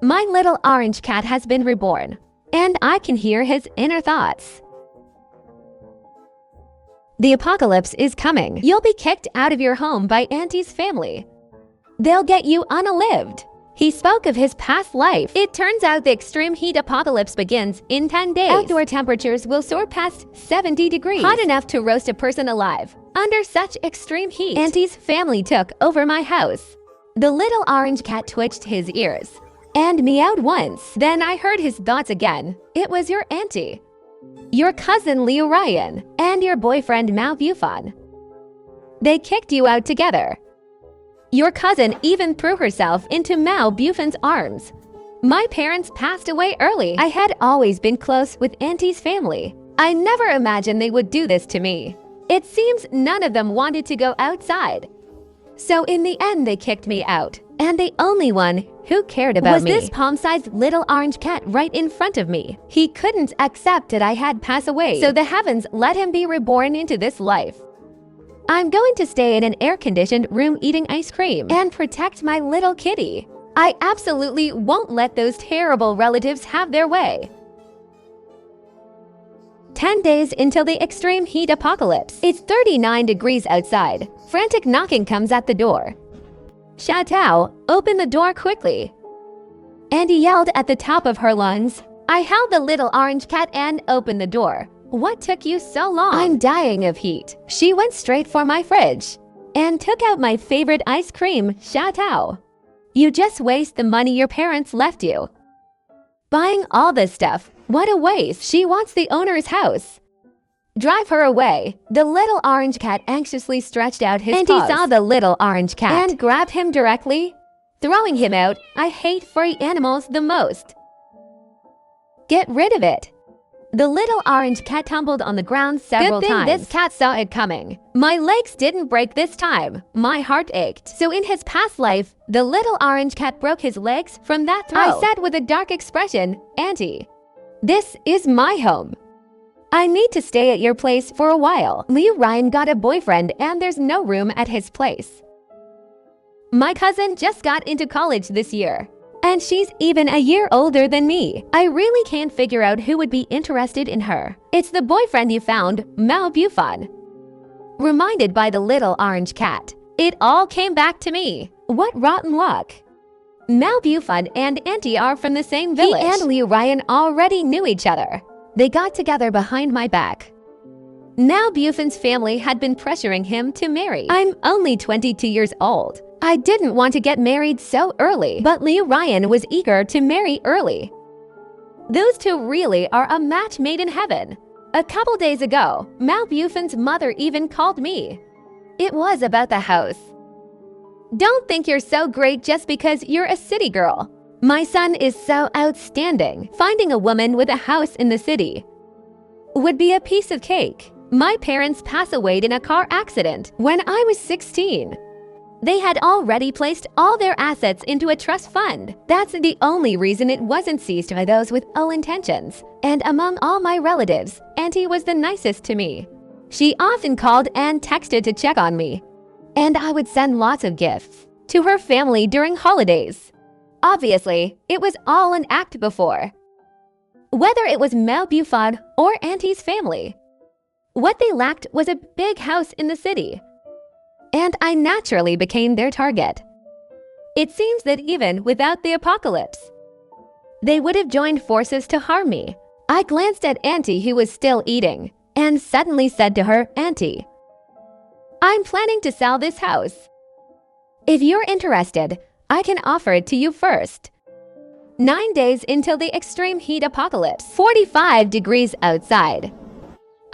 My little orange cat has been reborn, and I can hear his inner thoughts. The apocalypse is coming. You'll be kicked out of your home by Auntie's family. They'll get you unalived. He spoke of his past life. It turns out the extreme heat apocalypse begins in 10 days. Outdoor temperatures will soar past 70 degrees. Hot enough to roast a person alive. Under such extreme heat, Auntie's family took over my house. The little orange cat twitched his ears and meowed once. Then I heard his thoughts again. It was your auntie, your cousin Liu Ryan, and your boyfriend Mao Bufan. They kicked you out together. Your cousin even threw herself into Mao Bufan's arms. My parents passed away early. I had always been close with Auntie's family. I never imagined they would do this to me. It seems none of them wanted to go outside. So in the end, they kicked me out. And the only one who cared about me was this palm-sized little orange cat right in front of me. He couldn't accept that I had passed away, so the heavens let him be reborn into this life. I'm going to stay in an air-conditioned room eating ice cream and protect my little kitty. I absolutely won't let those terrible relatives have their way. 10 days until the extreme heat apocalypse. It's 39 degrees outside. Frantic knocking comes at the door. Xiao Tao, open the door quickly. Andy yelled at the top of her lungs. I held the little orange cat and opened the door. What took you so long? I'm dying of heat. She went straight for my fridge and took out my favorite ice cream, Xiao Tao. You just waste the money your parents left you. Buying all this stuff, what a waste. She wants the owner's house. Drive her away. The little orange cat anxiously stretched out his paws. He saw the little orange cat and grabbed him directly, throwing him out. I hate furry animals the most. Get rid of it. The little orange cat tumbled on the ground several times. Good thing this cat saw it coming. My legs didn't break this time. My heart ached. So in his past life, the little orange cat broke his legs from that throw. I said with a dark expression, Auntie, this is my home. I need to stay at your place for a while. Liu Ryan got a boyfriend and there's no room at his place. My cousin just got into college this year. And she's even a year older than me. I really can't figure out who would be interested in her. It's the boyfriend you found, Mao Bufan. Reminded by the little orange cat. It all came back to me. What rotten luck. Mao Bufan and Auntie are from the same village. He and Liu Ryan already knew each other. They got together behind my back. Mao Bufan's family had been pressuring him to marry. I'm only 22 years old. I didn't want to get married so early, but Liu Ryan was eager to marry early. Those two really are a match made in heaven. A couple days ago, Mao Bufan's mother even called me. It was about the house. Don't think you're so great just because you're a city girl. My son is so outstanding. Finding a woman with a house in the city would be a piece of cake. My parents passed away in a car accident when I was 16. They had already placed all their assets into a trust fund. That's the only reason it wasn't seized by those with ill intentions. And among all my relatives, Auntie was the nicest to me. She often called and texted to check on me. And I would send lots of gifts to her family during holidays. Obviously, it was all an act before. Whether it was Mao Bufan or Auntie's family, what they lacked was a big house in the city. And I naturally became their target. It seems that even without the apocalypse, they would have joined forces to harm me. I glanced at Auntie, who was still eating, and suddenly said to her, Auntie, I'm planning to sell this house. If you're interested, I can offer it to you first. 9 days until the extreme heat apocalypse, 45 degrees outside.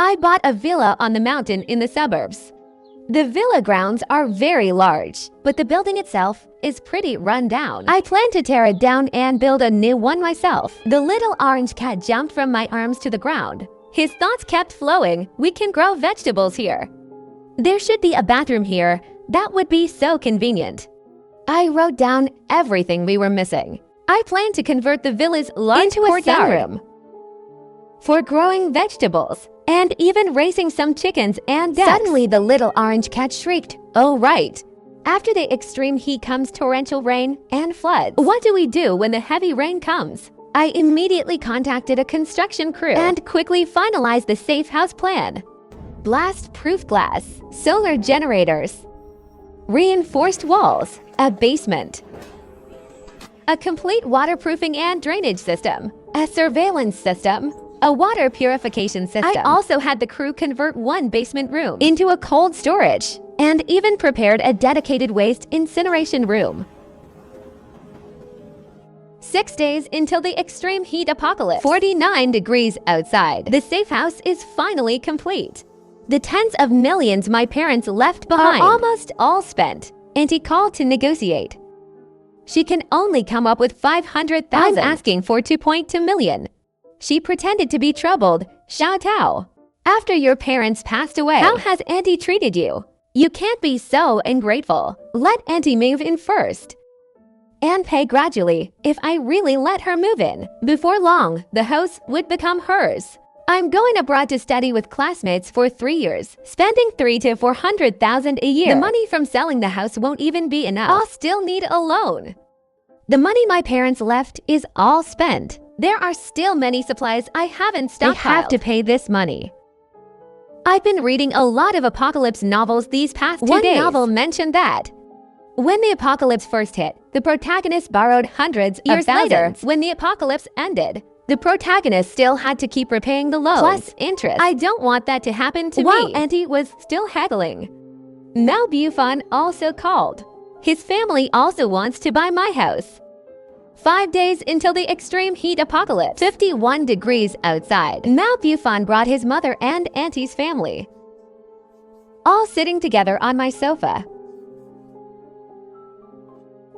I bought a villa on the mountain in the suburbs. The villa grounds are very large, but the building itself is pretty run down. I plan to tear it down and build a new one myself. The little orange cat jumped from my arms to the ground. His thoughts kept flowing. We can grow vegetables here. There should be a bathroom here. That would be so convenient. I wrote down everything we were missing. I plan to convert the villa's large into a sunroom for growing vegetables and even raising some chickens and ducks. Suddenly the little orange cat shrieked, oh right, After the extreme heat comes torrential rain and floods. What do we do when the heavy rain comes? I immediately contacted a construction crew and quickly finalized the safe house plan. Blast-proof glass, solar generators, reinforced walls, a basement, a complete waterproofing and drainage system, a surveillance system, a water purification system. I also had the crew convert one basement room into a cold storage and even prepared a dedicated waste incineration room. 6 days until the extreme heat apocalypse. 49 degrees outside. The safe house is finally complete. The tens of millions my parents left behind are almost all spent. Auntie called to negotiate. She can only come up with 500,000. I'm asking for 2.2 million. She pretended to be troubled. Xiao Tao, after your parents passed away, how has Auntie treated you? You can't be so ungrateful. Let Auntie move in first and pay gradually. If I really let her move in, before long, the house would become hers. I'm going abroad to study with classmates for 3 years, spending 300,000 to 400,000 a year. The money from selling the house won't even be enough. I'll still need a loan. The money my parents left is all spent. There are still many supplies I haven't stockpiled. I have to pay this money. I've been reading a lot of apocalypse novels these past 2 days. One novel mentioned that when the apocalypse first hit, the protagonist borrowed hundreds of thousands. Later, when the apocalypse ended, the protagonist still had to keep repaying the loans plus interest. I don't want that to happen to me. While Auntie was still haggling, Mao Bufan also called. His family also wants to buy my house. 5 days until the extreme heat apocalypse. 51 degrees outside. Mao Bufan brought his mother and Auntie's family, all sitting together on my sofa.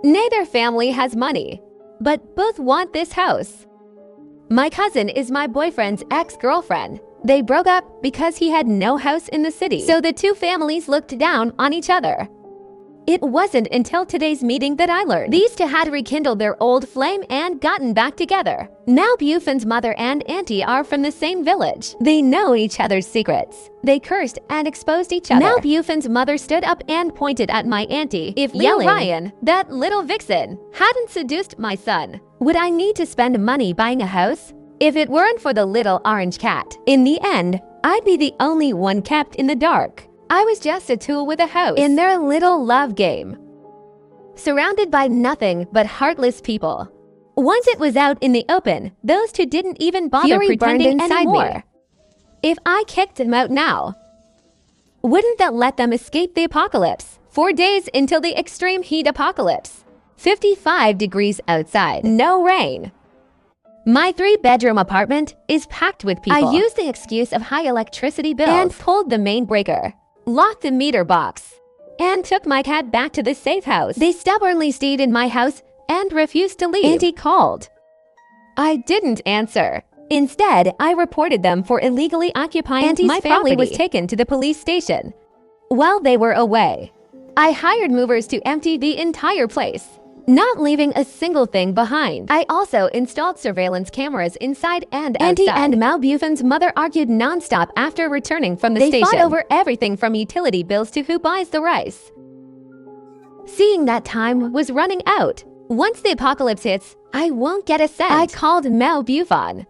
Neither family has money, but both want this house. My cousin is my boyfriend's ex-girlfriend. They broke up because he had no house in the city, so the two families looked down on each other. It wasn't until today's meeting that I learned these two had rekindled their old flame and gotten back together. Now Bufan's mother and auntie are from the same village. They know each other's secrets. They cursed and exposed each other. Now Bufan's mother stood up and pointed at my auntie. If yelling, Ryan, that little vixen, hadn't seduced my son, would I need to spend money buying a house? If it weren't for the little orange cat, in the end, I'd be the only one kept in the dark. I was just a tool with a house in their little love game, surrounded by nothing but heartless people. Once it was out in the open, those two didn't even bother pretending anymore. If I kicked them out now, wouldn't that let them escape the apocalypse? 4 days until the extreme heat apocalypse. 55 degrees outside, no rain. My 3-bedroom apartment is packed with people. I used the excuse of high electricity bills and pulled the main breaker, locked the meter box, and took my cat back to the safe house. They stubbornly stayed in my house and refused to leave. Auntie called. I didn't answer. Instead, I reported them for illegally occupying Auntie's my property. My family was taken to the police station. While they were away, I hired movers to empty the entire place, not leaving a single thing behind. I also installed surveillance cameras inside and outside. Auntie and Mao Bufan's mother argued nonstop after returning from the station. They fought over everything from utility bills to who buys the rice. Seeing that time was running out, once the apocalypse hits, I won't get a cent. I called Mao Bufan.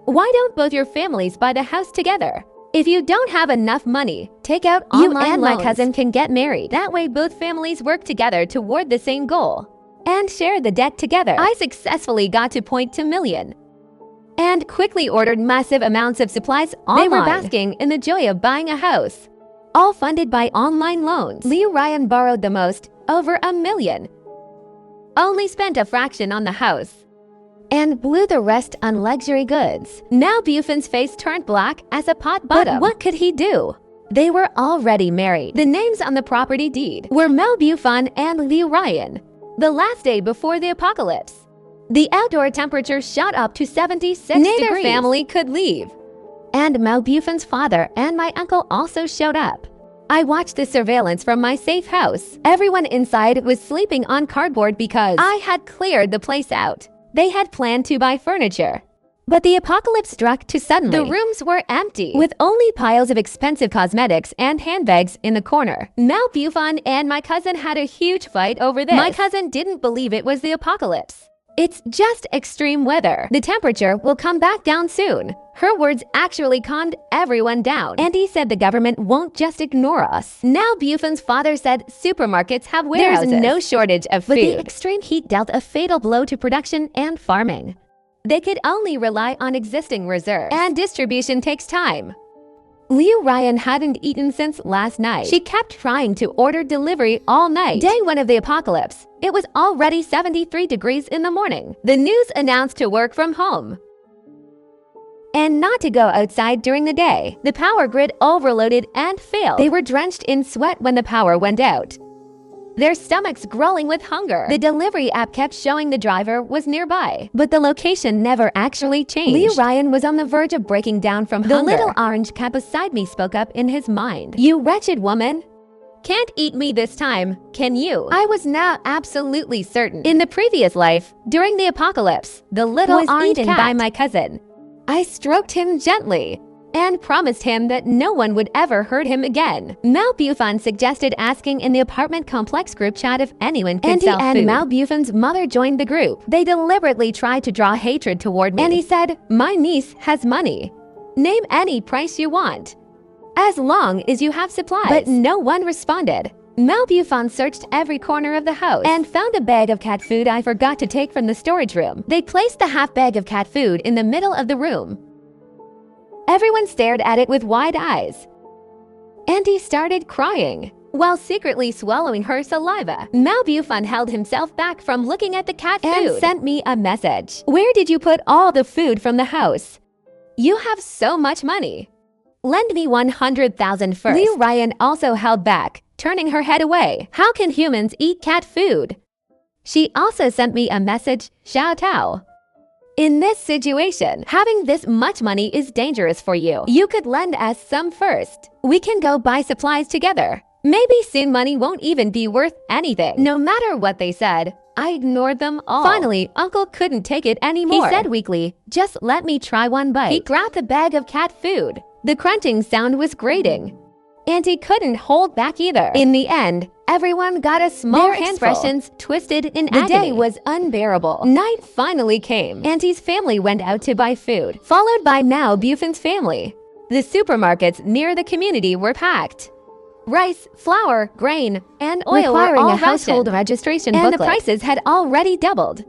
Why don't both your families buy the house together? If you don't have enough money, take out online loans. You and my cousin can get married. That way both families work together toward the same goal and share the debt together. I successfully got to $2 million and quickly ordered massive amounts of supplies online. They were basking in the joy of buying a house, all funded by online loans. Liu Ryan borrowed the most, over $1 million, only spent a fraction on the house, and blew the rest on luxury goods. Now Bufan's face turned black as a pot bottom. But what could he do? They were already married. The names on the property deed were Mao Bufan and Liu Ryan. The last day before the apocalypse, the outdoor temperature shot up to 76 degrees. Neither family could leave, and Mao Bufan's father and my uncle also showed up. I watched the surveillance from my safe house. Everyone inside was sleeping on cardboard because I had cleared the place out. They had planned to buy furniture, But the apocalypse struck too suddenly. The rooms were empty, with only piles of expensive cosmetics and handbags in the corner. Mao Bufan and my cousin had a huge fight over this. My cousin didn't believe it was the apocalypse. It's just extreme weather. The temperature will come back down soon. Her words actually calmed everyone down. And he said the government won't just ignore us. Now Bufan's father said supermarkets have warehouses. There's no shortage of food. But the extreme heat dealt a fatal blow to production and farming. They could only rely on existing reserves. And distribution takes time. Liu Ryan hadn't eaten since last night. She kept trying to order delivery all night. Day 1 of the apocalypse. It was already 73 degrees in the morning. The news announced to work from home and not to go outside during the day. The power grid overloaded and failed. They were drenched in sweat when the power went out, their stomachs growling with hunger. The delivery app kept showing the driver was nearby, but the location never actually changed. Liu Ryan was on the verge of breaking down from hunger. The little orange cat beside me spoke up in his mind. "You wretched woman. Can't eat me this time, can you?" I was now absolutely certain. In the previous life, during the apocalypse, the little orange cat by my cousin. I stroked him gently and promised him that no one would ever hurt him again. Mao Bufan suggested asking in the apartment complex group chat if anyone could sell food. And Mao Bufan's mother joined the group. They deliberately tried to draw hatred toward me. And he said, "My niece has money. Name any price you want, as long as you have supplies." But no one responded. Mao Bufan searched every corner of the house and found a bag of cat food I forgot to take from the storage room. They placed the half bag of cat food in the middle of the room. Everyone stared at it with wide eyes. Auntie started crying while secretly swallowing her saliva. Mao Bufan held himself back from looking at the cat food and sent me a message. "Where did you put all the food from the house? You have so much money. Lend me 100,000 first." Liu Ryan also held back, turning her head away. "How can humans eat cat food?" She also sent me a message, "Xiao Tao. In this situation, having this much money is dangerous for you. You could lend us some first. We can go buy supplies together. Maybe soon money won't even be worth anything." No matter what they said, I ignored them all. Finally, Uncle couldn't take it anymore. He said weakly, "Just let me try one bite." He grabbed the bag of cat food. The crunching sound was grating. Auntie couldn't hold back either. In the end, everyone got a small handful. Expressions twisted in agony. The day was unbearable. Night finally came. Auntie's family went out to buy food, followed by Mao Bufan's family. The supermarkets near the community were packed. Rice, flour, grain, and oil requiring a household registration booklet, and the prices had already doubled.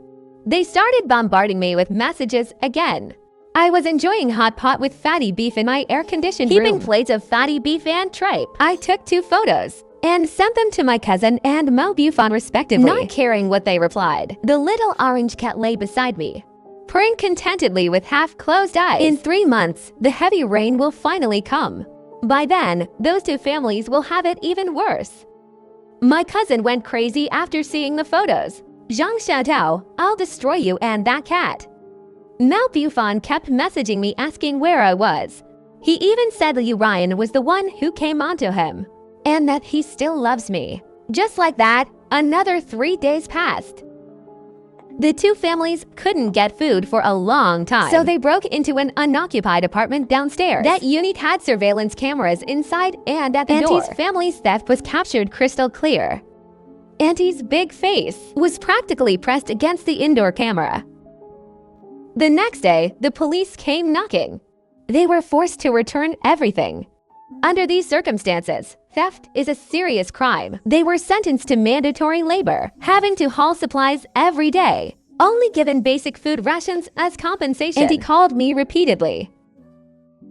They started bombarding me with messages again. I was enjoying hot pot with fatty beef in my air-conditioned room, heaping plates of fatty beef and tripe. I took 2 photos and sent them to my cousin and Mao Bufan respectively, not caring what they replied. The little orange cat lay beside me, purring contentedly with half-closed eyes. In 3 months, the heavy rain will finally come. By then, those 2 families will have it even worse. My cousin went crazy after seeing the photos. "Zhang Xiaotao, I'll destroy you and that cat." Mao Bufan kept messaging me asking where I was. He even said Liu Ryan was the one who came onto him, and that he still loves me. Just like that, another 3 days passed. The 2 families couldn't get food for a long time, so they broke into an unoccupied apartment downstairs. That unit had surveillance cameras inside and at the door. Auntie's family's theft was captured crystal clear. Auntie's big face was practically pressed against the indoor camera. The next day, the police came knocking. They were forced to return everything. Under these circumstances, theft is a serious crime. They were sentenced to mandatory labor, having to haul supplies every day, only given basic food rations as compensation. Auntie called me repeatedly,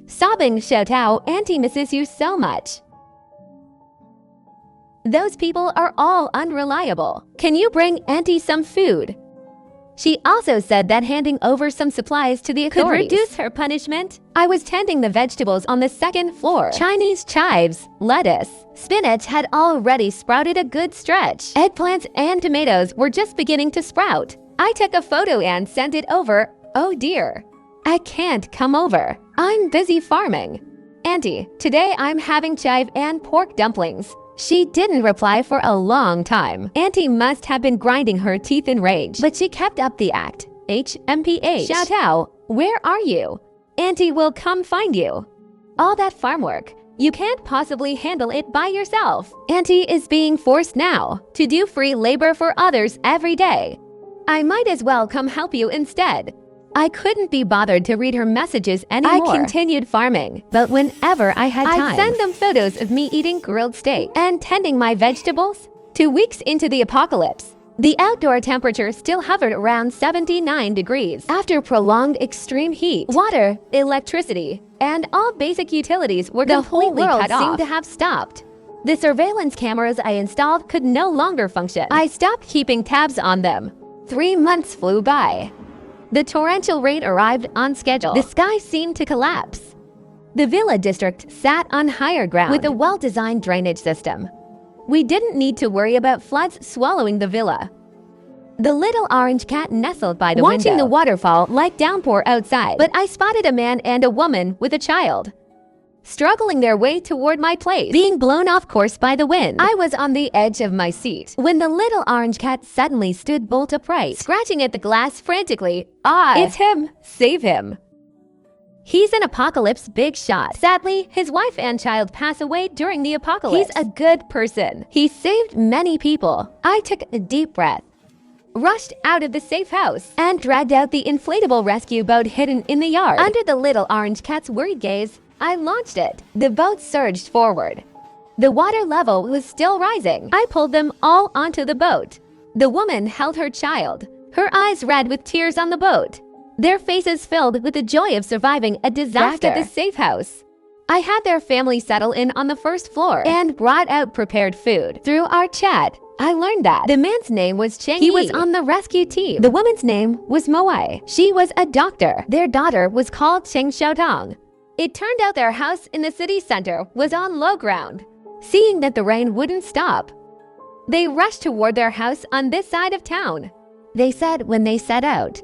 sobbing, "Xiao Tao, Auntie misses you so much. Those people are all unreliable. Can you bring Auntie some food?" She also said that handing over some supplies to the authorities could reduce her punishment. I was tending the vegetables on the 2nd floor. Chinese chives, lettuce, spinach had already sprouted a good stretch. Eggplants and tomatoes were just beginning to sprout. I took a photo and sent it over. "Oh dear, I can't come over. I'm busy farming. Auntie, today I'm having chive and pork dumplings." She didn't reply for a long time. Auntie must have been grinding her teeth in rage, but she kept up the act. HMPH. "Xiao Tao, Where are you? Auntie will come find you. All that farm work, you can't possibly handle it by yourself. Auntie is being forced now to do free labor for others every day. I might as well come help you instead. I couldn't be bothered to read her messages anymore. I continued farming, but whenever I had time, I'd send them photos of me eating grilled steak and tending my vegetables. 2 weeks into the apocalypse, the outdoor temperature still hovered around 79 degrees. After prolonged extreme heat, water, electricity, and all basic utilities were completely cut off. The whole world seemed to have stopped. The surveillance cameras I installed could no longer function. I stopped keeping tabs on them. 3 months flew by. The torrential rain arrived on schedule. The sky seemed to collapse. The villa district sat on higher ground with a well-designed drainage system. We didn't need to worry about floods swallowing the villa. The little orange cat nestled by the window, watching the waterfall like downpour outside. But I spotted a man and a woman with a child, struggling their way toward my place, being blown off course by the wind. I was on the edge of my seat when the little orange cat suddenly stood bolt upright, scratching at the glass frantically. It's him! Save him! He's an apocalypse big shot. Sadly, his wife and child pass away during the apocalypse. He's a good person. He saved many people. I took a deep breath, rushed out of the safe house, and dragged out the inflatable rescue boat hidden in the yard. Under the little orange cat's worried gaze, I launched it. The boat surged forward. The water level was still rising. I pulled them all onto the boat. The woman held her child, her eyes red with tears on the boat, their faces filled with the joy of surviving a disaster. Back at the safe house, I had their family settle in on the first floor and brought out prepared food. Through our chat, I learned that the man's name was Cheng Yi. He was on the rescue team. The woman's name was Moai. She was a doctor. Their daughter was called Cheng Xiaotong. It turned out their house in the city center was on low ground. Seeing that the rain wouldn't stop, they rushed toward their house on this side of town. They said when they set out,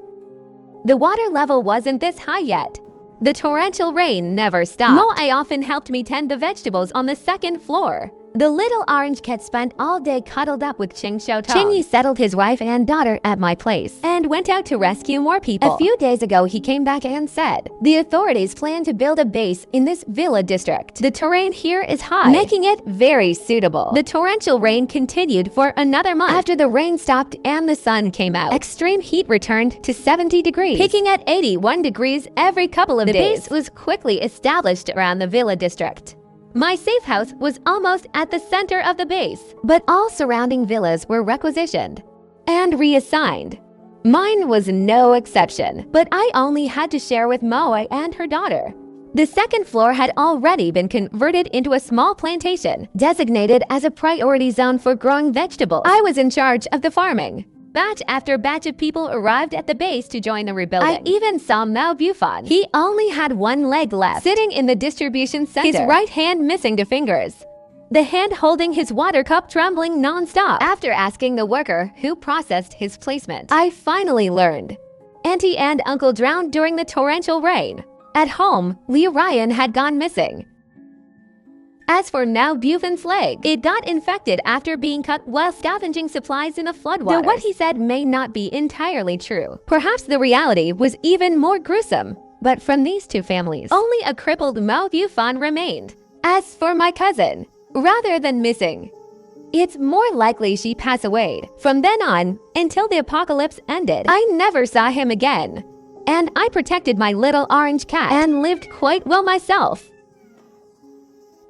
the water level wasn't this high yet. The torrential rain never stopped. Moai often helped me tend the vegetables on the second floor. The little orange cat spent all day cuddled up with Cheng Xiaotong. Cheng Yi settled his wife and daughter at my place and went out to rescue more people. A few days ago, he came back and said, the authorities plan to build a base in this villa district. The terrain here is high, making it very suitable. The torrential rain continued for another month. After the rain stopped and the sun came out, extreme heat returned to 70 degrees, peaking at 81 degrees every couple of days. The base was quickly established around the villa district. My safe house was almost at the center of the base, but all surrounding villas were requisitioned and reassigned. Mine was no exception, but I only had to share with Moai and her daughter. The second floor had already been converted into a small plantation, designated as a priority zone for growing vegetables. I was in charge of the farming. Batch after batch of people arrived at the base to join the rebuilding. I even saw Mao Bufan. He only had one leg left, sitting in the distribution center, his right hand missing the fingers, the hand holding his water cup trembling non-stop. After asking the worker who processed his placement, I finally learned. Auntie and uncle drowned during the torrential rain. At home, Li Ryan had gone missing. As for Mao Bufan's leg, it got infected after being cut while scavenging supplies in the floodwaters. Though what he said may not be entirely true. Perhaps the reality was even more gruesome. But from these two families, only a crippled Mao Bufan remained. As for my cousin, rather than missing, it's more likely she passed away. From then on, until the apocalypse ended, I never saw him again. And I protected my little orange cat and lived quite well myself.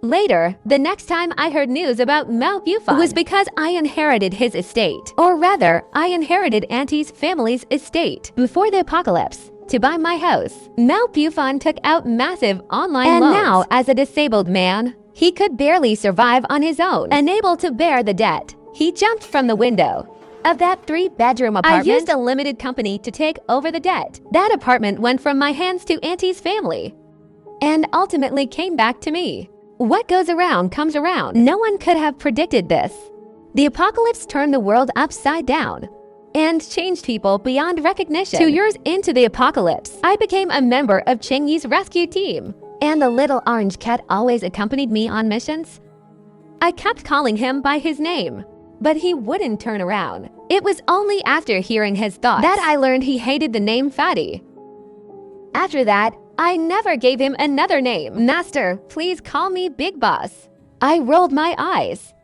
Later, the next time I heard news about Mao Bufan was because I inherited his estate. Or rather, I inherited Auntie's family's estate. Before the apocalypse, to buy my house, Mao Bufan took out massive online loans. And now, as a disabled man, he could barely survive on his own. Unable to bear the debt, he jumped from the window of that 3-bedroom apartment. I used a limited company to take over the debt. That apartment went from my hands to Auntie's family and ultimately came back to me. What goes around comes around. No one could have predicted this. The apocalypse turned the world upside down and changed people beyond recognition. 2 years into the apocalypse, I became a member of Cheng Yi's rescue team, and the little orange cat always accompanied me on missions. I kept calling him by his name, but he wouldn't turn around. It was only after hearing his thoughts that I learned he hated the name Fatty. After that, I never gave him another name. Master, please call me Big Boss. I rolled my eyes.